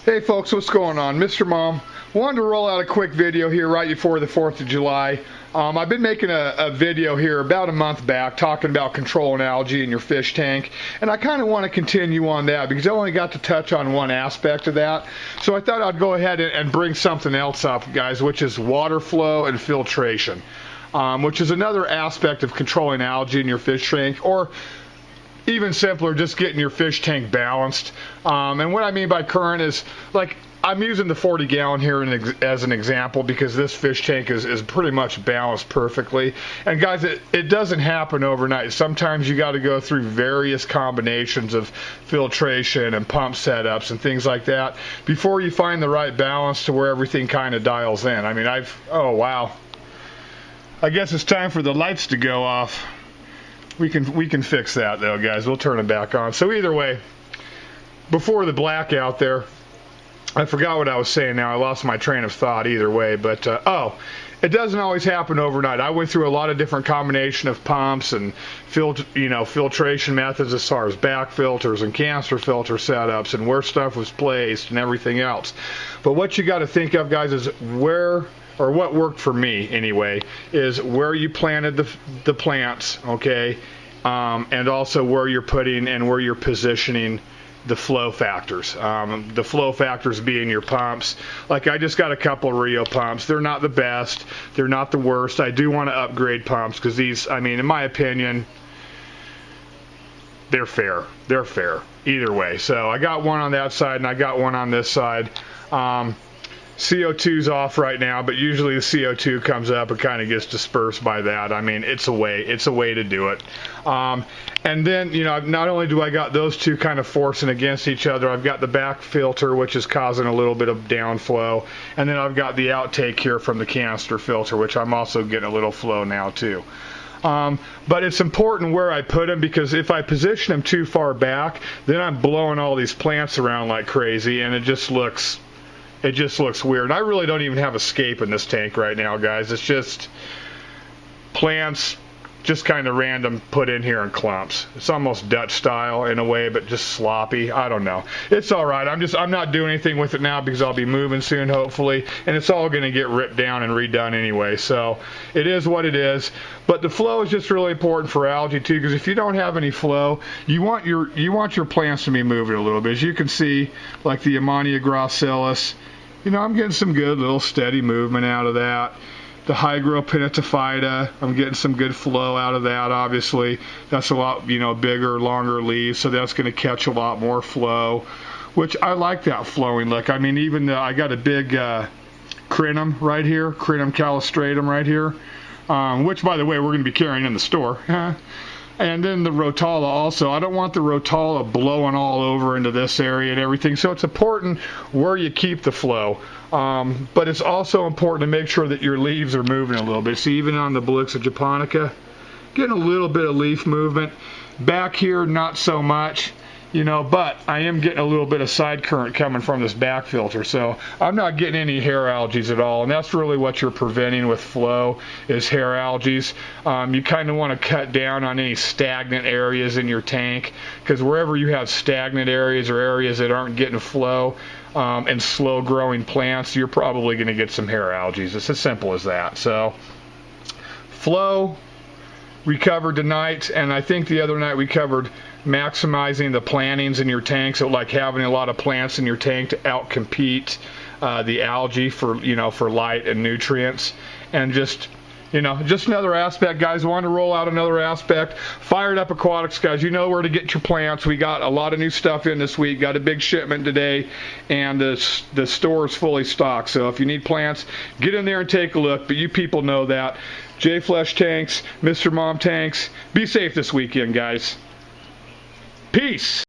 Hey folks, what's going on? Mr. Mom. Wanted to roll out a quick video here right before the 4th of July. I've been making a video here about a month back talking about controlling algae in your fish tank, and I kind of want to continue on that because I only got to touch on one aspect of that. So I thought I'd go ahead and bring something else up, guys, which is water flow and filtration, which is another aspect of controlling algae in your fish tank, or even simpler, just getting your fish tank balanced. And what I mean by current is, like, I'm using the 40 gallon here as an example because this fish tank is pretty much balanced perfectly. And guys, it doesn't happen overnight. Sometimes you got to go through various combinations of filtration and pump setups and things like that before you find the right balance to where everything kind of dials in. I mean, oh wow. I guess it's time for the lights to go off. We can fix that though, guys. We'll turn it back on. So either way, before the blackout there, I forgot what I was saying now. I lost my train of thought either way, but it doesn't always happen overnight. I went through a lot of different combination of pumps and filtration methods as far as back filters and canister filter setups and where stuff was placed and everything else. But what you got to think of, guys, is what worked for me anyway, is where you planted the plants, okay, and also where you're putting and where you're positioning the flow factors. The flow factors being your pumps. Like, I just got a couple of Rio pumps. They're not the best. They're not the worst. I do want to upgrade pumps because these, I mean, in my opinion, they're fair. They're fair either way. So I got one on that side and I got one on this side. CO2's off right now, but usually the CO2 comes up and kind of gets dispersed by that. I mean, it's a way to do it. And then, you know, not only do I got those two kind of forcing against each other, I've got the back filter, which is causing a little bit of downflow, and then I've got the outtake here from the canister filter, which I'm also getting a little flow now too. But it's important where I put them, because if I position them too far back, then I'm blowing all these plants around like crazy, and it just looks weird. I really don't even have escape in this tank right now, guys. It's just plants just kind of random put in here in clumps. It's almost Dutch style in a way, but just sloppy. I don't know. It's all right. I'm not doing anything with it now because I'll be moving soon, hopefully, and it's all going to get ripped down and redone anyway. So it is what it is. But the flow is just really important for algae too, because if you don't have any flow, you want your plants to be moving a little bit. As you can see, like the Ammonia gracilis, you know, I'm getting some good little steady movement out of that. The Hygropenitophyta, I'm getting some good flow out of that, obviously. That's a lot, you know, bigger, longer leaves, so that's going to catch a lot more flow, which I like that flowing look. I mean, even I got a big Crinum right here, Crinum calistratum right here, which, by the way, we're going to be carrying in the store. And then the Rotala also. I don't want the Rotala blowing all over into this area and everything, so it's important where you keep the flow. But it's also important to make sure that your leaves are moving a little bit. See, even on the Belixa japonica, getting a little bit of leaf movement. Back here, not so much, you know, but I am getting a little bit of side current coming from this back filter, so I'm not getting any hair algae at all, and that's really what you're preventing with flow, is hair algae. You kind of want to cut down on any stagnant areas in your tank, because wherever you have stagnant areas or areas that aren't getting flow and slow growing plants, you're probably going to get some hair algae. It's as simple as that. So flow we covered tonight, and I think the other night we covered maximizing the plantings in your tank, so like having a lot of plants in your tank to outcompete the algae for, you know, for light and nutrients. And just, you know, just another aspect, guys. I want to roll out another aspect. Fired Up Aquatics, guys. You know where to get your plants. We got a lot of new stuff in this week. Got a big shipment today, and the store is fully stocked. So if you need plants, get in there and take a look. But you people know that. J Flesh Tanks, Mr. Mom Tanks. Be safe this weekend, guys. Peace.